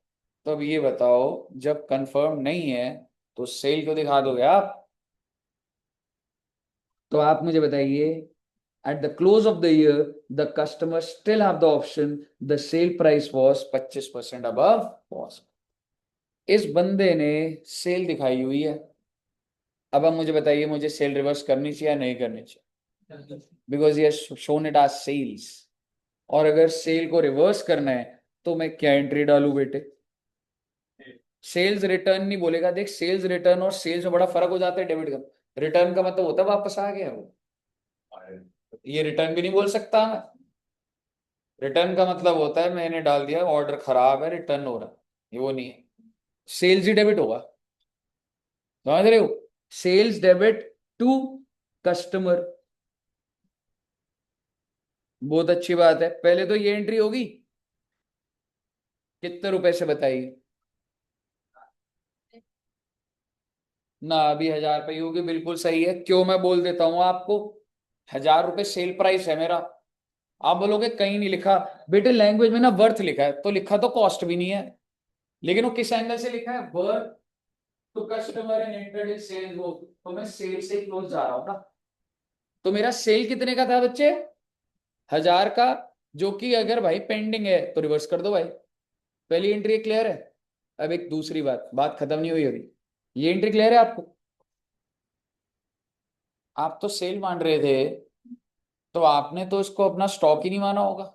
तो अब ये बताओ, जब कंफर्म नहीं है तो सेल क्यों दिखा दोगे आप? तो आप मुझे बताइए, at the close of the year the customer still have the option, the sale price was 25% above cost। इस बंदे ने सेल दिखाई हुई है। अब आप मुझे बताइए, मुझे सेल रिवर्स करनी चाहिए या नहीं करनी चाहिए? बिकॉज ये शोन इट आज सेल्स। और अगर सेल को रिवर्स करना है तो मैं क्या एंट्री डालू बेटे? सेल्स रिटर्न नहीं बोलेगा। देख, सेल्स रिटर्न और सेल्स में बड़ा फर्क हो जाता है डेबिट का। रिटर्न का मतलब होता है वापस आ गया वो, ये रिटर्न भी नहीं बोल सकता मैं। रिटर्न का मतलब होता है मैंने डाल दिया, ऑर्डर खराब है, रिटर्न हो रहा है, ये वो नहीं है। सेल्स ही डेबिट होगा, समझ रहे हो? Sales debit to customer. बहुत अच्छी बात है, पहले तो ये एंट्री होगी। कितने रुपए से बताइए ना? अभी 1000 रुपये ही होगी, बिल्कुल सही है। क्यों? मैं बोल देता हूं आपको, 1000 रुपये सेल प्राइस है मेरा। आप बोलोगे कहीं नहीं लिखा। बेटे लैंग्वेज में ना वर्थ लिखा है, तो लिखा तो कॉस्ट भी नहीं है। लेकिन वो किस एंगल से लिखा है? Worth to customer and entered in sale वो, तो मैं सेल से क्लोज जा रहा हूं ना। तो मेरा सेल कितने का था बच्चे? 1000 का। जो कि अगर भाई पेंडिंग है तो रिवर्स कर दो भाई। पहली एंट्री क्लियर है? अब एक दूसरी बात, बात खत्म नहीं हुई अभी। ये एंट्री क्लियर है आपको? आप तो सेल मान रहे थे, तो आपने तो इसको अपना स्टॉक ही नहीं माना होगा।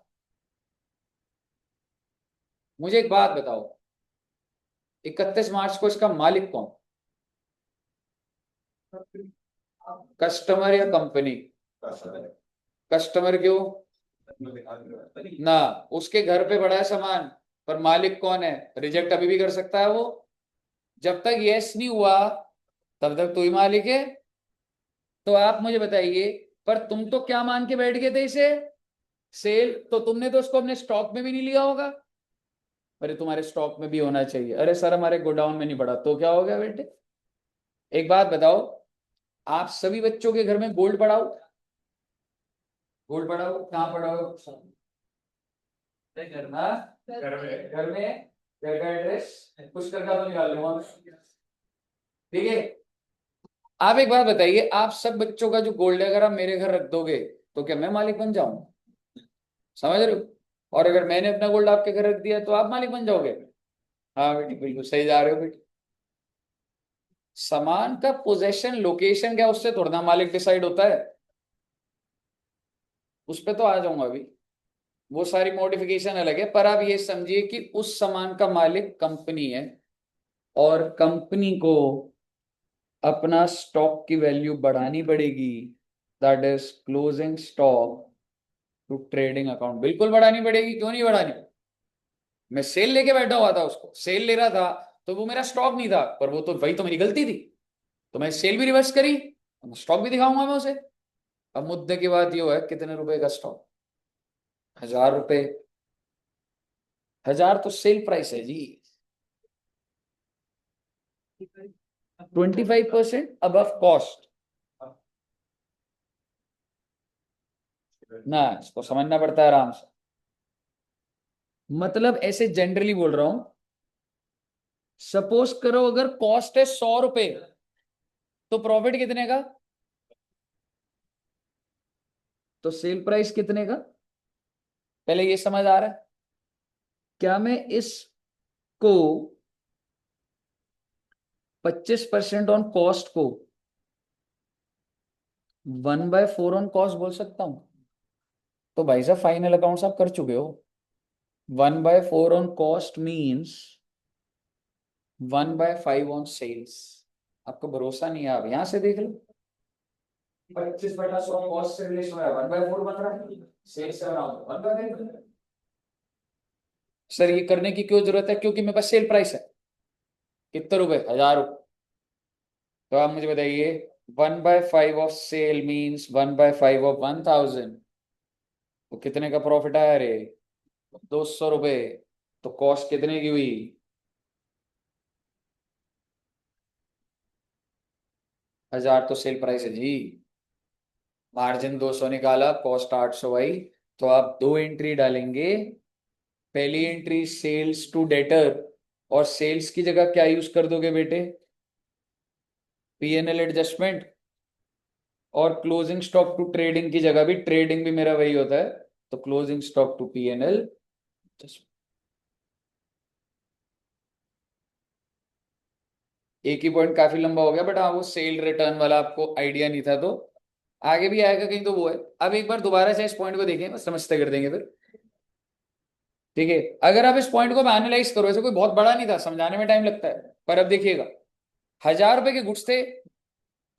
मुझे एक बात बताओ, 31 मार्च को इसका मालिक कौन? कस्टमर या कंपनी? कस्टमर। क्यों ना? उसके घर पे पड़ा है सामान, पर मालिक कौन है? रिजेक्ट अभी भी कर सकता है वो। जब तक यस नहीं हुआ तब तक तू ही मालिक है। तो आप मुझे बताइए, पर तुम तो क्या मान के बैठ गए थे इसे? सेल। तो तुमने तो उसको अपने स्टॉक में भी नहीं लिया होगा। अरे तुम्हारे स्टॉक में भी होना चाहिए। अरे सर हमारे गोडाउन में नहीं पड़ा, तो क्या हो गया बेटे? एक बात बताओ, आप सभी बच्चों के घर में गोल्ड पड़ा हो? गोल्ड पड़ा हो कहाँ पड़ा हो? घर में। घर में। घर का एड्रेस कुछ करके तो निकाल लूंगा मैं। ठीक है। आप एक बात बताइए, आप सब बच्चों का जो गोल्ड है अगर आप मेरे घर रख दोगे तो क्या मैं मालिक बन जाऊं? समझ रहे हो? और अगर मैंने अपना गोल्ड आपके घर रख दिया तो आप मालिक बन जाओगे? हाँ बेटी बिल्कुल सही जा रहे हो बेटी। सामान का पोजेशन लोकेशन क्या, उससे थोड़ा ना मालिक डिसाइड होता है। उस पर तो आ जाऊंगा अभी। वो सारी मॉडिफिकेशन अलग है, पर आप ये समझिए कि उस सामान का मालिक कंपनी है। और कंपनी को अपना स्टॉक की वैल्यू बढ़ानी पड़ेगी, that is closing stock to trading account. बिल्कुल बढ़ानी पड़ेगी, क्यों नहीं बढ़ानी? मैं सेल लेके बैठा हुआ था, उसको सेल ले रहा था, तो वो मेरा स्टॉक नहीं था, पर वो तो वही तो मेरी गलती थी, तो मैं सेल भी रिवर्स करी, स्टॉक भी दिखाऊंगा मैं उसे। अब मुद्दे की बात ये है, कितने रुपए का स्टॉक? 1000 रुपए। 1000 तो सेल प्राइस है जी। 25% अबव कॉस्ट ना, इसको समझना पड़ता है आराम से। मतलब ऐसे जनरली बोल रहा हूं, सपोज करो अगर कॉस्ट है 100 रुपए, तो प्रॉफिट कितने का? तो सेल प्राइस कितने का? पहले ये समझ आ रहा है? क्या मैं इसको 25% ऑन कॉस्ट को 1/4 ऑन कॉस्ट बोल सकता हूं? तो भाई साहब फाइनल अकाउंट्स आप कर चुके हो। 1/4 on cost means 1/5 on sales. आपको भरोसा नहीं है, आप यहां से देख लो। 25/100 कॉस्ट से रिलेशन है, 1/4 बन रहा है, सेल्स से बनाओ 1/5। सर ये करने की क्यों जरूरत है? क्योंकि मेरे पास सेल प्राइस है। कितने रुपए? 1000 रुपए। तो आप मुझे बताइए, 1/5 ऑफ सेल मीन्स 1/5 ऑफ 1000, तो कितने का प्रॉफिट आया रे? 200 रुपए। तो कॉस्ट कितने की हुई? 1000 तो सेल प्राइस है जी। मार्जिन 200 निकाला, कॉस्ट 800 आई। तो आप दो एंट्री डालेंगे। पहली एंट्री सेल्स टू डेटर, और सेल्स की जगह क्या यूज कर दोगे बेटे? PNL adjustment. और क्लोजिंग स्टॉक टू ट्रेडिंग की जगह भी ट्रेडिंग भी मेरा वही होता है, तो क्लोजिंग स्टॉक टू पीएनएल। एक ही पॉइंट काफी लंबा हो गया, बट हाँ वो सेल रिटर्न वाला आपको आइडिया नहीं था, तो आगे भी आएगा कहीं, तो वो है। अब एक बार दोबारा से इस पॉइंट को देखें, बस समझते कर देंगे फिर। ठीक है, अगर आप इस पॉइंट को एनालाइज करो, ऐसे कोई बहुत बड़ा नहीं था, समझाने में टाइम लगता है, पर अब देखिएगा, 1000 रुपए के गुड्स थे,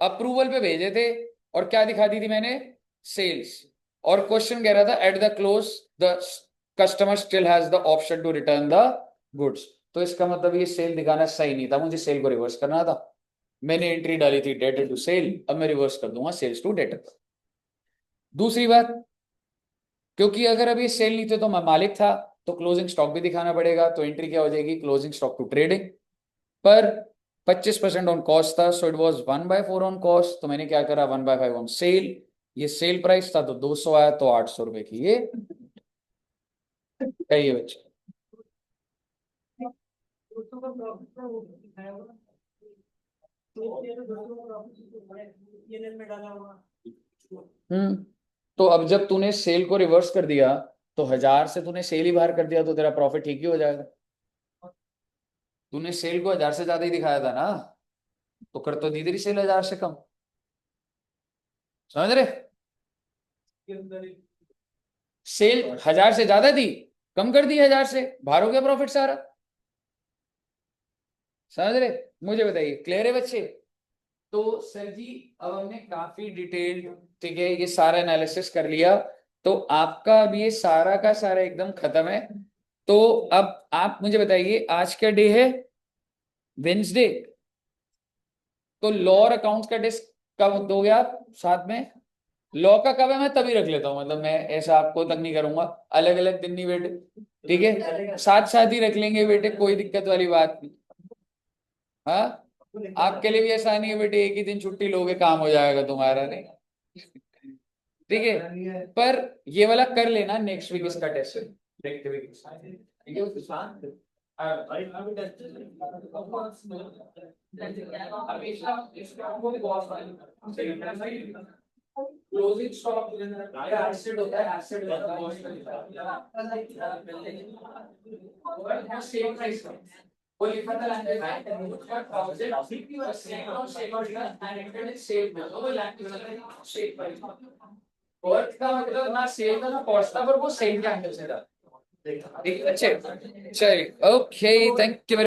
अप्रूवल पे भेजे थे, और क्या दिखा दी थी मैंने? सेल्स। और क्वेश्चन कह रहा था at the close the customer still has the option to return the goods. तो इसका मतलब ये सेल दिखाना सही नहीं था, मुझे सेल को रिवर्स करना था। मैंने एंट्री डाली थी डेटर टू सेल, अब मैं रिवर्स कर दूंगा सेल्स टू डेटर। दूसरी बात, क्योंकि अगर अब ये सेल नहीं थे तो मैं मालिक था, तो क्लोजिंग स्टॉक भी दिखाना पड़ेगा, तो एंट्री क्या हो जाएगी? Closing stock to trading. पर 25% ऑन कॉस्ट था, so it was 1/4 on cost, तो मैंने क्या करा? 1/5 ऑन सेल। ये सेल प्राइस था तो 200 आया, तो 800 रुपए की ये कहिए बच्चे। हम्म। तो अब जब तूने सेल को रिवर्स कर दिया, तो 1000 से तूने सेल ही बाहर कर दिया, तो तेरा प्रॉफिट ठीक ही हो जाएगा। तूने सेल को 1000 से ज्यादा ही दिखाया था ना, तो कर तो दी तेरी सेल 1000 से कम। समझ रहे? सेल 1000 से ज्यादा थी, कम कर दी 1000 से, बाहर हो गया प्रॉफिट सारा। समझ रहे? मुझे बताइए, क्लियर है बच्चे? तो सर जी, अब हमने काफी डिटेल्ड, ठीक है, ये सारा एनालिसिस कर लिया, तो आपका अब ये सारा का सारा एकदम खत्म है। तो अब आप मुझे बताइए, आज क्या डे है? वेंसडे। तो लॉ और अकाउंट्स का टेस्ट कब दोगे आप साथ में? लॉ का कब है मैं तभी रख लेता हूँ, मतलब मैं ऐसा आपको तक नहीं करूंगा, अलग अलग दिन नहीं बेटे। ठीक है, साथ साथ ही रख लेंगे बेटे, कोई दिक्कत वाली बात नहीं। हाँ, आपके लिए भी ऐसा नहीं है बेटे एक ही दिन छुट्टी लोगे काम हो जाएगा तुम्हारा, नहीं। ठीक है, पर ये वाला कर लेना, नेक्स्ट वीक इसका टेस्ट है, देखते हुए। ठीक है क्लोजिंग स्टॉक एसिड होता है, एसिड सेम प्राइस का वो लिखा था लैंग्वेज उसका थाउजेंड और सेम और सेम और एंड सेम में वो लैंग्वेज सेम प्राइस। वर्थ का मतलब ना सेल था ना कॉस्ट था, पर वो सेम के एंगल से था। ठीक है अच्छे, चलिए, ओके, थैंक यू।